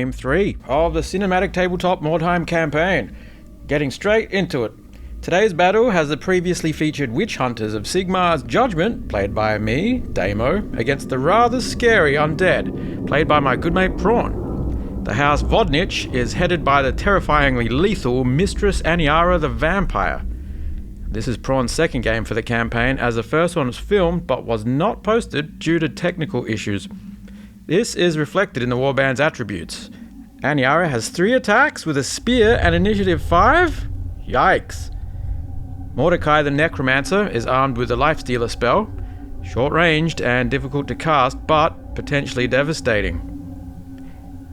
Game 3 of the cinematic tabletop Mordheim campaign. Getting straight into it. Today's battle has the previously featured witch hunters of Sigmar's Judgment, played by me, Damo, against the rather scary undead, played by my good mate Prawn. The House Vodnich is headed by the terrifyingly lethal Mistress Aniara the Vampire. This is Prawn's second game for the campaign, as the first one was filmed but was not posted due to technical issues. This is reflected in the warband's attributes. Aniara has 3 attacks with a spear and initiative 5? Yikes. Mordecai the Necromancer is armed with a Lifestealer spell, short-ranged and difficult to cast, but potentially devastating.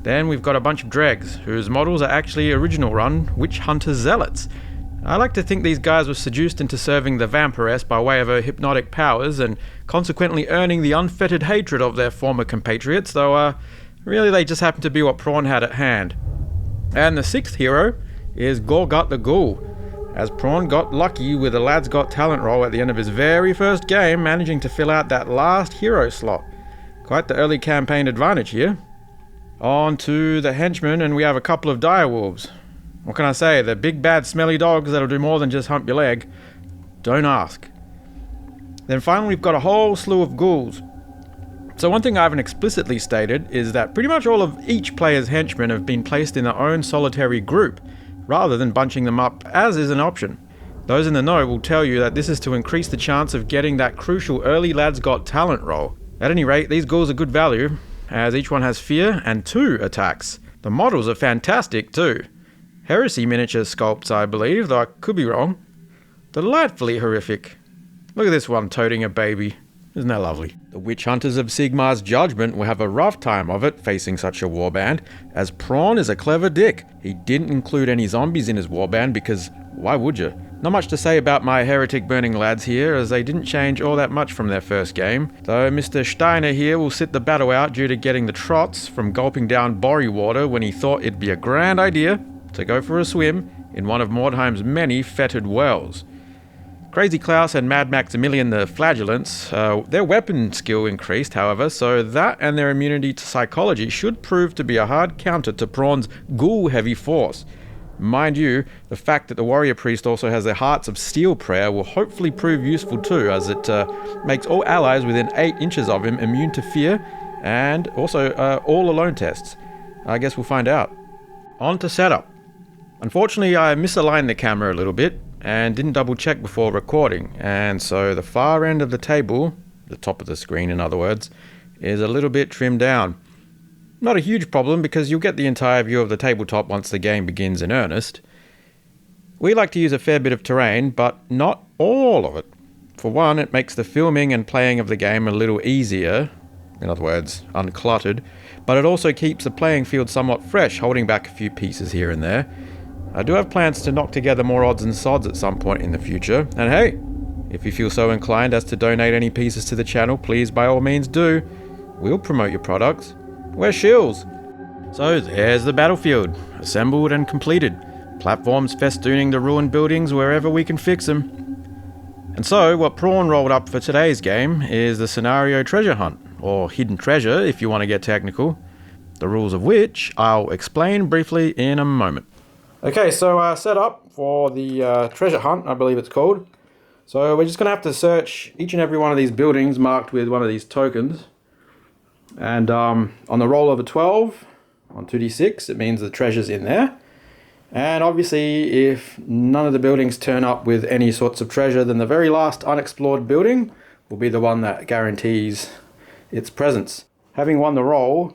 Then we've got a bunch of dregs, whose models are actually original run Witch Hunter Zealots. I like to think these guys were seduced into serving the vampiress by way of her hypnotic powers and consequently earning the unfettered hatred of their former compatriots, though really they just happen to be what Prawn had at hand. And the 6th hero is Gorgut the Ghoul, as Prawn got lucky with a Lad's Got Talent roll at the end of his very first game, managing to fill out that last hero slot. Quite the early campaign advantage here. On to the henchmen, and we have a couple of direwolves. What can I say? They're big bad smelly dogs that'll do more than just hump your leg. Don't ask. Then finally we've got a whole slew of ghouls. So one thing I haven't explicitly stated is that pretty much all of each player's henchmen have been placed in their own solitary group, rather than bunching them up, as is an option. Those in the know will tell you that this is to increase the chance of getting that crucial early Lad's Got Talent roll. At any rate, these ghouls are good value, as each one has fear and 2 attacks. The models are fantastic too. Heresy miniature sculpts, I believe, though I could be wrong. Delightfully horrific. Look at this one toting a baby. Isn't that lovely? The witch hunters of Sigmar's Judgment will have a rough time of it facing such a warband, as Prawn is a clever dick. He didn't include any zombies in his warband because why would you? Not much to say about my heretic burning lads here, as they didn't change all that much from their first game, though Mr. Steiner here will sit the battle out due to getting the trots from gulping down Borry water when he thought it'd be a grand idea to go for a swim in one of Mordheim's many fetid wells. Crazy Klaus and Mad Maximilian the Flagellants, their weapon skill increased, however, so that and their immunity to psychology should prove to be a hard counter to Prawn's ghoul-heavy force. Mind you, the fact that the warrior priest also has their Hearts of Steel prayer will hopefully prove useful too, as it makes all allies within 8 inches of him immune to fear, and also all alone tests. I guess we'll find out. On to setup. Unfortunately, I misaligned the camera a little bit, and didn't double check before recording, and so the far end of the table, the top of the screen in other words, is a little bit trimmed down. Not a huge problem because you'll get the entire view of the tabletop once the game begins in earnest. We like to use a fair bit of terrain, but not all of it. For one, it makes the filming and playing of the game a little easier, in other words, uncluttered, but it also keeps the playing field somewhat fresh, holding back a few pieces here and there. I do have plans to knock together more odds and sods at some point in the future, and hey, if you feel so inclined as to donate any pieces to the channel, please by all means do. We'll promote your products. We're shills. So there's the battlefield, assembled and completed. Platforms festooning the ruined buildings wherever we can fix them. And so what Prawn rolled up for today's game is the scenario treasure hunt, or hidden treasure if you want to get technical, the rules of which I'll explain briefly in a moment. Okay, so set up for the treasure hunt, I believe it's called. So we're just going to have to search each and every one of these buildings marked with one of these tokens. And on the roll of a 12, on 2d6, it means the treasure's in there. And obviously, if none of the buildings turn up with any sorts of treasure, then the very last unexplored building will be the one that guarantees its presence. Having won the roll,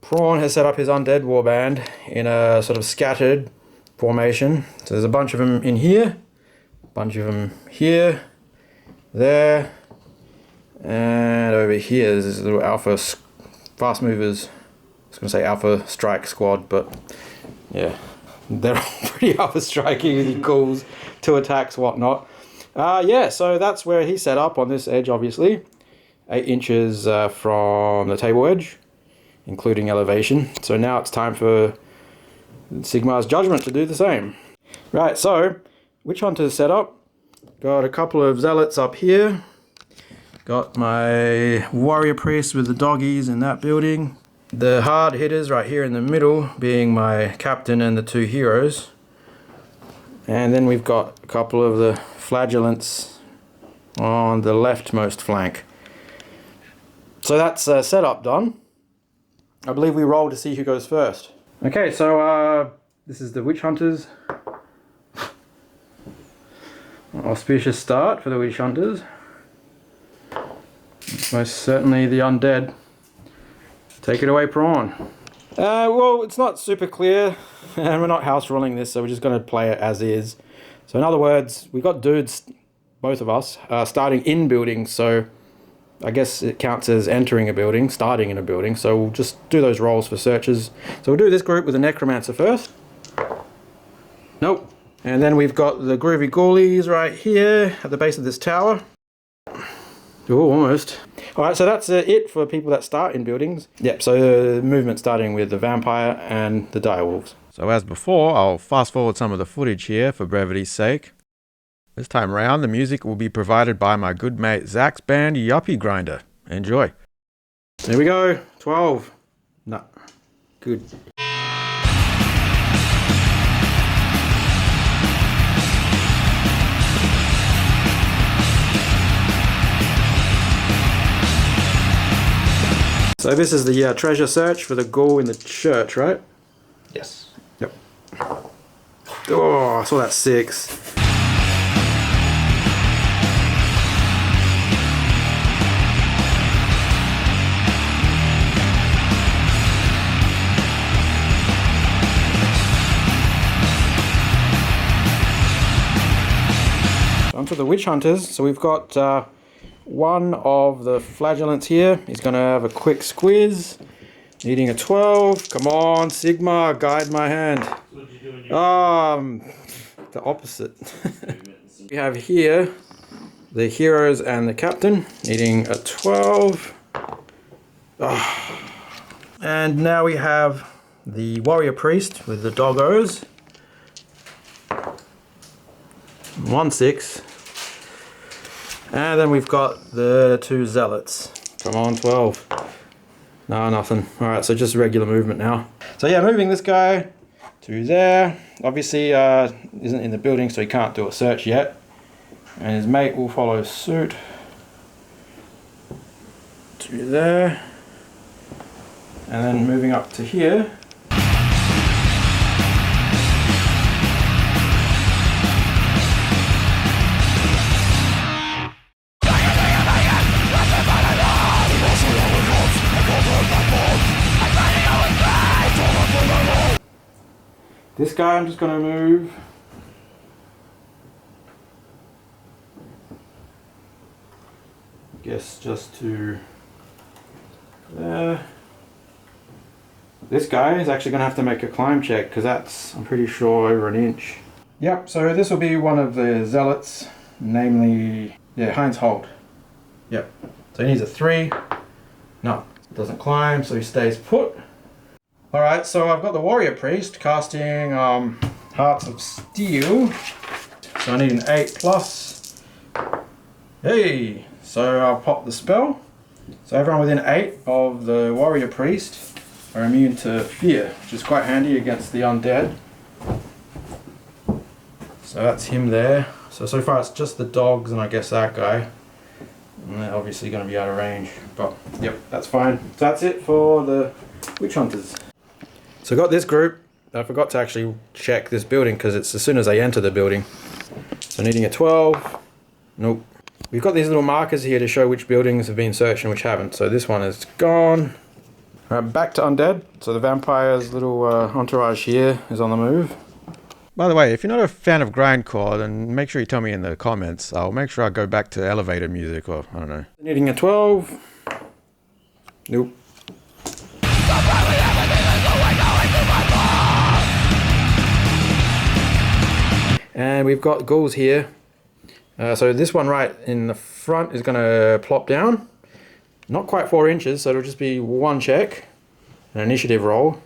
Prawn has set up his undead warband in a sort of scattered formation. So there's a bunch of them in here, a bunch of them here, there, and over here there's this little alpha fast movers. I was going to say alpha strike squad, but yeah, they're all pretty alpha striking with your ghouls, 2 attacks, whatnot. Yeah, so that's where he's set up on this edge, obviously. 8 inches from the table edge, including elevation. So now it's time for Sigmar's Judgment to do the same. Right, so witch hunters set up. Got a couple of zealots up here. Got my warrior priest with the doggies in that building. The hard hitters right here in the middle being my captain and the 2 heroes. And then we've got a couple of the flagellants on the leftmost flank. So that's setup done. I believe we roll to see who goes first. Okay, so this is the witch hunters. Auspicious start for the witch hunters. Most certainly the undead. Take it away, Prawn. Well, it's not super clear, and we're not house rolling this, so we're just going to play it as is. So in other words, we've got dudes, both of us, starting in buildings, so I guess it counts as entering a building, starting in a building, so we'll just do those rolls for searches. So we'll do this group with a necromancer first. Nope. And then we've got the groovy ghoulies right here at the base of this tower. Oh, almost. Alright, so that's it for people that start in buildings. Yep, so the movement starting with the vampire and the direwolves. So as before, I'll fast forward some of the footage here for brevity's sake. This time around, the music will be provided by my good mate Zach's band Yuppie Grinder. Enjoy. There we go, 12. No, good. So this is the treasure search for the ghoul in the church, right? Yes. Yep. Oh, I saw that 6. On to the witch hunters. So we've got one of the flagellants here. He's going to have a quick squiz. Needing a 12. Come on, Sigmar, guide my hand. What did you do in your The opposite. We have here the heroes and the captain. Needing a 12. And now we have the warrior priest with the doggos. 1 6. And then we've got the 2 zealots. Come on, 12. No, nothing. Alright, so just regular movement now. So yeah, moving this guy to there. Obviously isn't in the building, so he can't do a search yet. And his mate will follow suit. To there. And then moving up to here. This guy I'm just going to move. I guess just to there. This guy is actually going to have to make a climb check because that's, I'm pretty sure, over an inch. Yep, so this will be one of the zealots, namely, yeah, Heinz Holt. Yep, so he needs a 3. No, doesn't climb, so he stays put. Alright, so I've got the warrior priest casting Hearts of Steel. So I need an 8+. Hey! So I'll pop the spell. So everyone within 8 of the warrior priest are immune to fear, which is quite handy against the undead. So that's him there. So far it's just the dogs and I guess that guy. And they're obviously going to be out of range. But yep, that's fine. So that's it for the witch hunters. So I got this group. I forgot to actually check this building because it's as soon as they enter the building. So needing a 12. Nope. We've got these little markers here to show which buildings have been searched and which haven't. So this one is gone. Alright, back to undead. So the vampire's little entourage here is on the move. By the way, if you're not a fan of grindcore, then make sure you tell me in the comments. I'll make sure I go back to elevator music or I don't know. Needing a 12. Nope. And we've got ghouls here. So this one right in the front is going to plop down. Not quite 4 inches, so it'll just be 1 check. An initiative roll.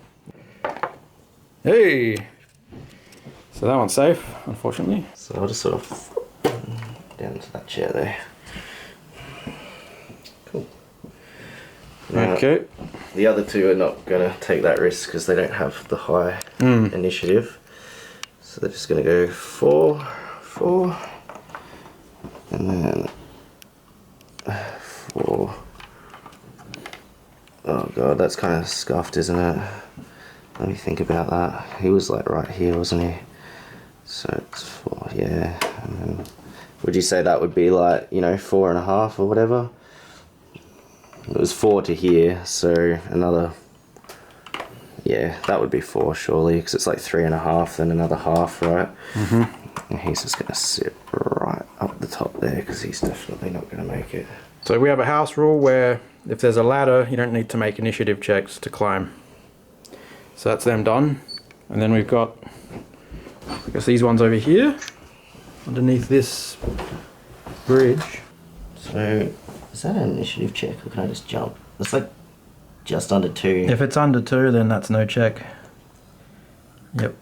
Hey! So that one's safe, unfortunately. So I'll just sort of get into that chair there. Cool. Okay. the other two are not going to take that risk because they don't have the high initiative. So they're just going to go 4, 4, and then 4. Oh god, that's kind of scuffed, isn't it? Let me think about that. He was like right here, wasn't he? So it's 4, yeah. And then, would you say that would be like, you know, 4.5 or whatever? It was 4 to here, so another, yeah, that would be 4 surely, because it's like 3.5, then another half, right? And he's just going to sit right up the top there, because he's definitely not going to make it. So we have a house rule where if there's a ladder, you don't need to make initiative checks to climb. So that's them done. And then we've got, I guess, these ones over here, underneath this bridge. So, is that an initiative check, or can I just jump? It's like just under 2. If it's under 2, then that's no check. Yep.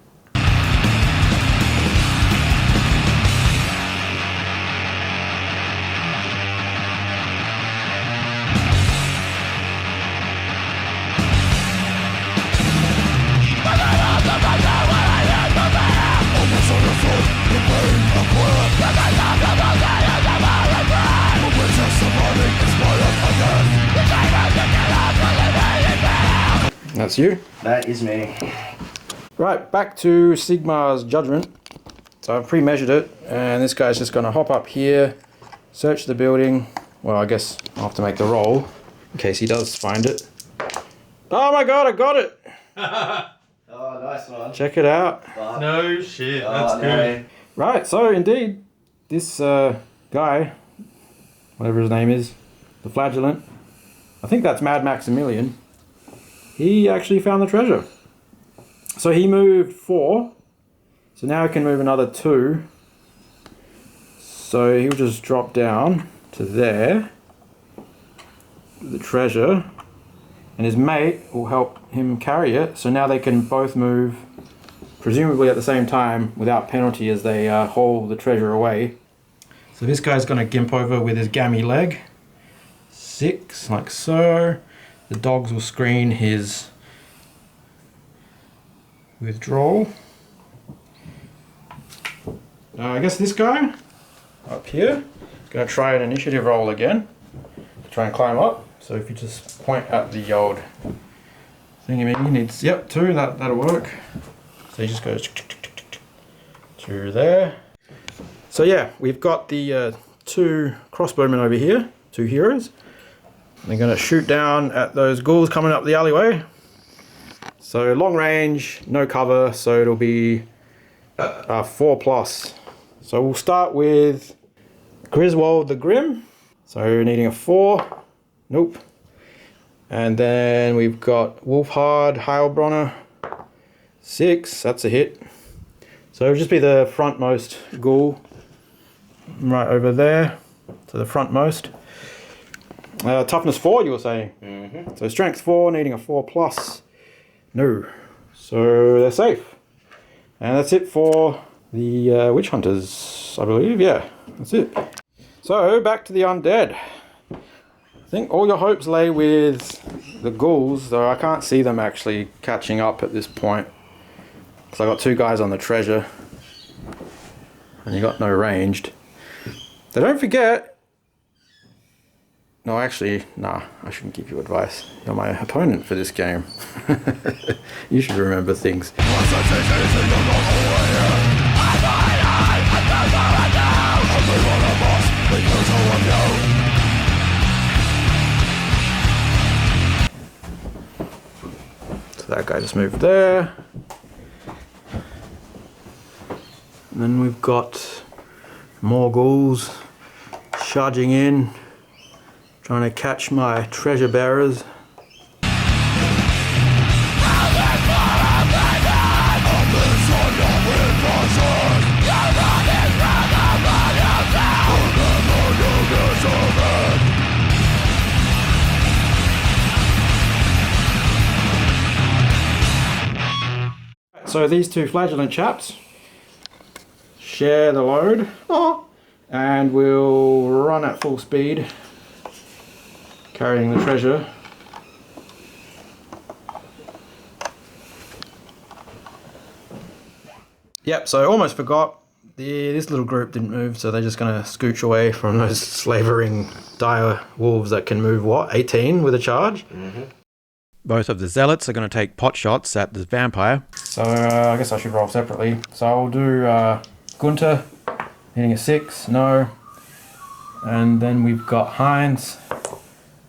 That's you. That is me. Right, back to Sigmar's judgment. So I've pre-measured it, and this guy's just going to hop up here, search the building. Well, I guess I'll have to make the roll, in case he does find it. Oh my god, I got it! Oh, nice one. Check it out. No shit, that's good. Right, so indeed, this guy, whatever his name is, the flagellant, I think that's Mad Maximilian, he actually found the treasure. So he moved 4, so now he can move another 2. So he'll just drop down to there, the treasure, and his mate will help him carry it, so now they can both move, presumably at the same time, without penalty as they haul the treasure away. So this guy's going to gimp over with his gammy leg. 6, like so. The dogs will screen his withdrawal. I guess this guy up here is going to try an initiative roll again to try and climb up. So if you just point at the old thingy, he needs, yep, 2, that'll work. So he just goes to there. So yeah, we've got the 2 crossbowmen over here, 2 heroes. They're going to shoot down at those ghouls coming up the alleyway. So long range, no cover, so it'll be 4+. So we'll start with Griswold the Grim. So needing a 4. Nope. And then we've got Wolfhard Heilbronner. 6, that's a hit. So it'll just be the frontmost ghoul. Right over there. So the frontmost. Toughness 4, you were saying? So strength 4, needing a 4+. No. So they're safe. And that's it for the witch hunters, I believe. Yeah, that's it. So back to the undead. I think all your hopes lay with the ghouls, though I can't see them actually catching up at this point. Because I got 2 guys on the treasure. And you got no ranged. So don't forget. No, actually, nah, I shouldn't give you advice. You're my opponent for this game. You should remember things. So that guy just moved there. And then we've got more ghouls charging in. Trying to catch my treasure bearers. So these 2 flagellant chaps share the load, and we'll run at full speed, carrying the treasure. Yep, so I almost forgot. This little group didn't move, so they're just going to scooch away from those slavering dire wolves that can move, 18 with a charge? Mm-hmm. Both of the zealots are going to take pot shots at the vampire. So I guess I should roll separately. So I'll do Gunther, hitting a 6, no. And then we've got Heinz,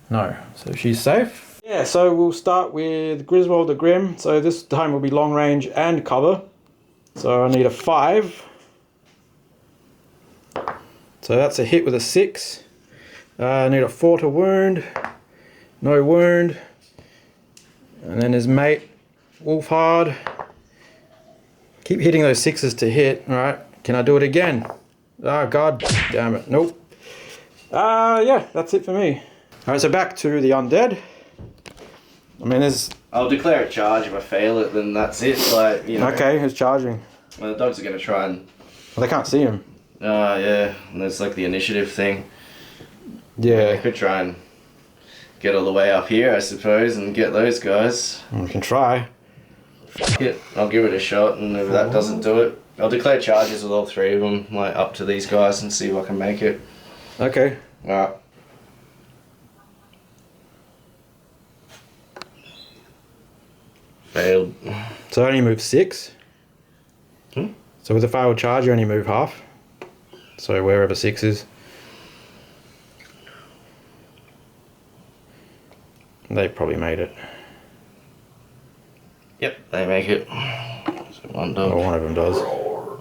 no. So she's safe. Yeah, so we'll start with Griswold the Grim. So this time will be long range and cover. So I need a 5. So that's a hit with a 6. I need a 4 to wound. No wound. And then his mate, Wolfhard. Keep hitting those 6s to hit. Alright, can I do it again? Oh, god damn it. Nope. Yeah, that's it for me. Alright, so back to the undead. I mean, there's... I'll declare a charge. If I fail it, then that's it. Like, you know. Okay, who's charging? Well, the dogs are going to try and... Well, they can't see him. Yeah, and there's like the initiative thing. Yeah. I could try and get all the way up here, I suppose, and get those guys. We can try. Yeah, I'll give it a shot, and if that doesn't do it, I'll declare charges with all 3 of them, like up to these guys, and see if I can make it. Okay. Alright. Failed. So I only move 6. So with a failed charge, you only move half. So wherever 6 is. They probably made it. Yep, they make it. So one dog. Or one of them does.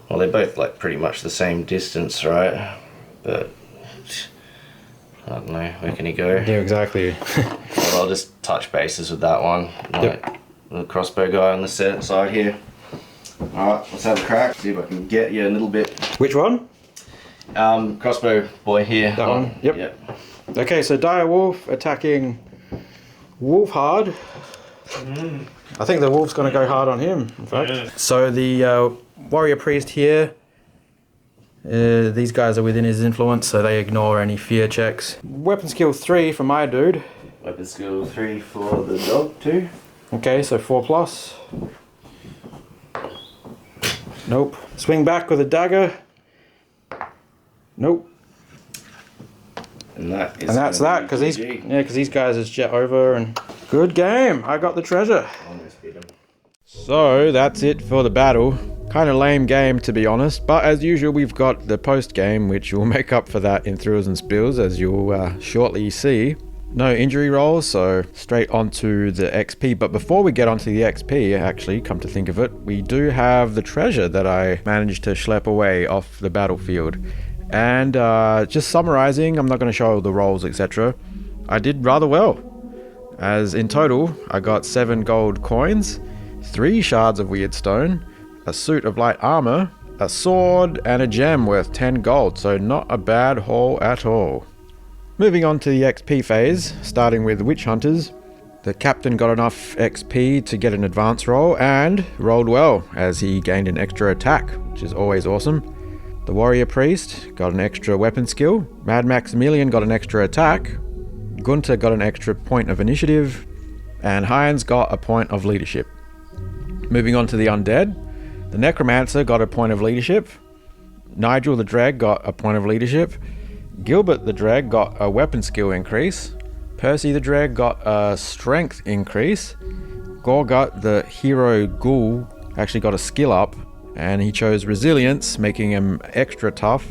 Well, they're both like pretty much the same distance, right? But I don't know. Where can he go? Yeah, exactly. Well, I'll just touch bases with that one. Like the crossbow guy on the side here. Alright, let's have a crack. See if I can get you a little bit. Which one? Crossbow boy here. That one? Yep. Yep. Okay, so dire wolf attacking Wolfhard. I think the wolf's going to go hard on him, in fact. Yeah. So the warrior priest here, these guys are within his influence, so they ignore any fear checks. Weapon skill 3 for my dude. Weapon skill 3 for the dog too. Okay, so 4+. Nope. Swing back with a dagger. Nope. And that's that, because these guys is jet over and good game. I got the treasure. Almost beat him. So that's it for the battle. Kind of lame game, to be honest, but as usual we've got the post game, which will make up for that in thrills and spills, as you'll shortly see. No injury rolls, so straight onto the XP. But before we get onto the XP, actually, come to think of it, we do have the treasure that I managed to schlep away off the battlefield. And just summarizing, I'm not going to show all the rolls, etc. I did rather well, as in total I got 7 gold coins, 3 shards of weird stone, a suit of light armor, a sword, and a gem worth 10 gold, so not a bad haul at all. Moving on to the XP phase, starting with witch hunters. The captain got enough XP to get an advance roll and rolled well, as he gained an extra attack, which is always awesome. The warrior priest got an extra weapon skill, Mad Maximilian got an extra attack, Gunther got an extra point of initiative, and Heinz got a point of leadership. Moving on to the undead, the necromancer got a point of leadership, Nigel the Dreg got a point of leadership, Gilbert the Dreg got a weapon skill increase, Percy the Dreg got a strength increase, Gorgut the hero ghoul actually got a skill up, and he chose resilience, making him extra tough.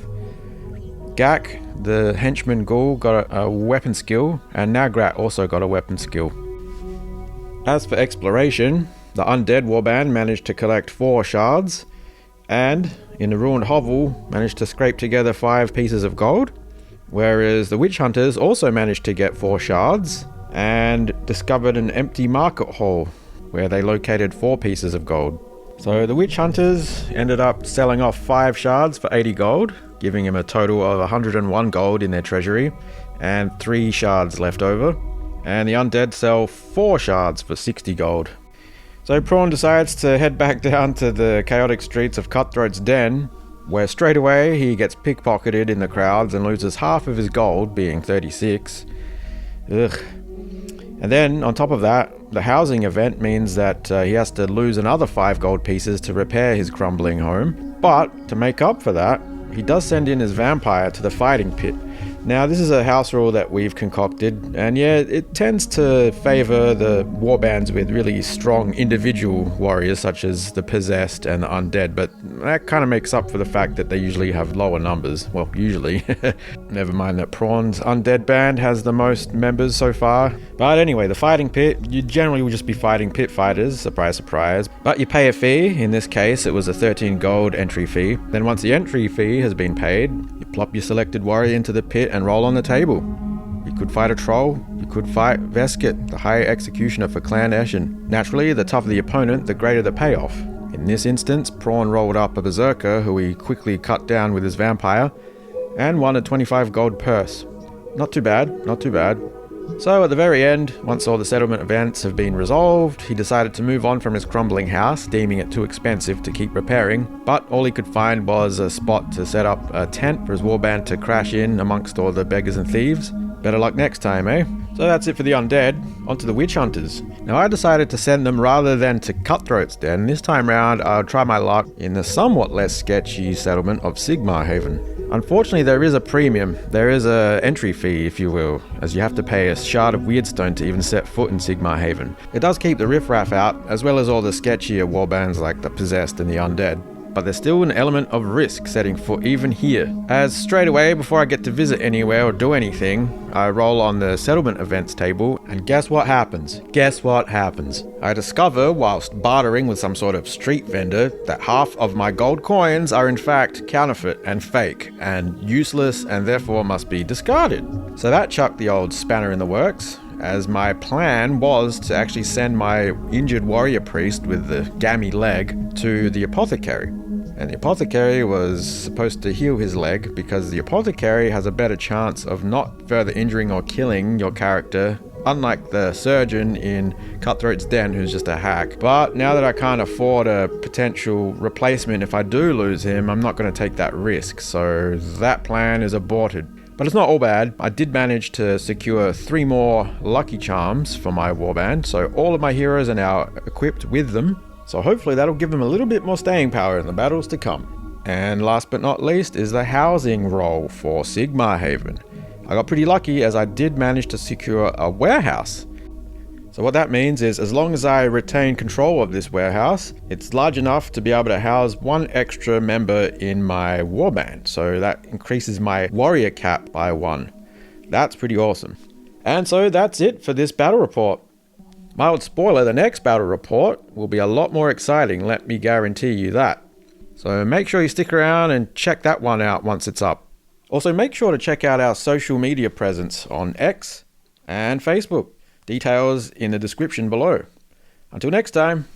Gak the henchman ghoul got a weapon skill, and Nagrat also got a weapon skill. As for exploration, the undead warband managed to collect 4 shards, and in the ruined hovel managed to scrape together 5 pieces of gold, whereas the witch hunters also managed to get 4 shards and discovered an empty market hall where they located 4 pieces of gold. So the witch hunters ended up selling off 5 shards for 80 gold, giving him a total of 101 gold in their treasury, and 3 shards left over. And the undead sell 4 shards for 60 gold. So Prawn decides to head back down to the chaotic streets of Cutthroat's Den, where straight away he gets pickpocketed in the crowds and loses half of his gold, being 36. Ugh. And then, on top of that, The housing event means that he has to lose another 5 gold pieces to repair his crumbling home. But to make up for that, he does send in his vampire to the fighting pit. Now, this is a house rule that we've concocted, and yeah, it tends to favor the warbands with really strong individual warriors such as the possessed and the undead, but that kind of makes up for the fact that they usually have lower numbers. Well, usually. Never mind that Prawn's undead band has the most members so far. But anyway, the fighting pit, you generally will just be fighting pit fighters, surprise surprise, but you pay a fee. In this case, it was a 13 gold entry fee. Then once the entry fee has been paid, you plop your selected warrior into the pit and roll on the table. You could fight a troll, you could fight Veskit, the high executioner for Clan Eshin. Naturally, the tougher the opponent, the greater the payoff. In this instance, Prawn rolled up a berserker who he quickly cut down with his vampire, and won a 25 gold purse. Not too bad, not too bad. So at the very end, once all the settlement events have been resolved, he decided to move on from his crumbling house, deeming it too expensive to keep repairing, but all he could find was a spot to set up a tent for his warband to crash in amongst all the beggars and thieves. Better luck next time, eh? So that's it for the undead. On to the witch hunters. Now I decided to send them rather than to Cutthroat's Den. This time round I'll try my luck in the somewhat less sketchy settlement of Sigmar Haven. Unfortunately, there is a premium. There is a entry fee, if you will, as you have to pay a shard of Weirdstone to even set foot in Sigmar Haven. It does keep the riffraff out, as well as all the sketchier warbands like the Possessed and the Undead. But there's still an element of risk setting foot even here, as straight away before I get to visit anywhere or do anything, I roll on the settlement events table, and guess what happens? Guess what happens? I discover, whilst bartering with some sort of street vendor, that half of my gold coins are in fact counterfeit and fake, and useless and therefore must be discarded. So that chucked the old spanner in the works, as my plan was to actually send my injured warrior priest with the gammy leg to the apothecary. And the apothecary was supposed to heal his leg because the apothecary has a better chance of not further injuring or killing your character, unlike the surgeon in Cutthroat's Den who's just a hack. But now that I can't afford a potential replacement if I do lose him, I'm not going to take that risk, so that plan is aborted. But it's not all bad. I did manage to secure 3 more lucky charms for my warband, so all of my heroes are now equipped with them. So hopefully that'll give them a little bit more staying power in the battles to come. And last but not least is the housing roll for Sigmar Haven. I got pretty lucky as I did manage to secure a warehouse. So what that means is as long as I retain control of this warehouse, it's large enough to be able to house 1 extra member in my warband. So that increases my warrior cap by 1. That's pretty awesome. And so that's it for this battle report. Mild spoiler, the next battle report will be a lot more exciting, let me guarantee you that. So make sure you stick around and check that one out once it's up. Also make sure to check out our social media presence on X and Facebook. Details in the description below. Until next time.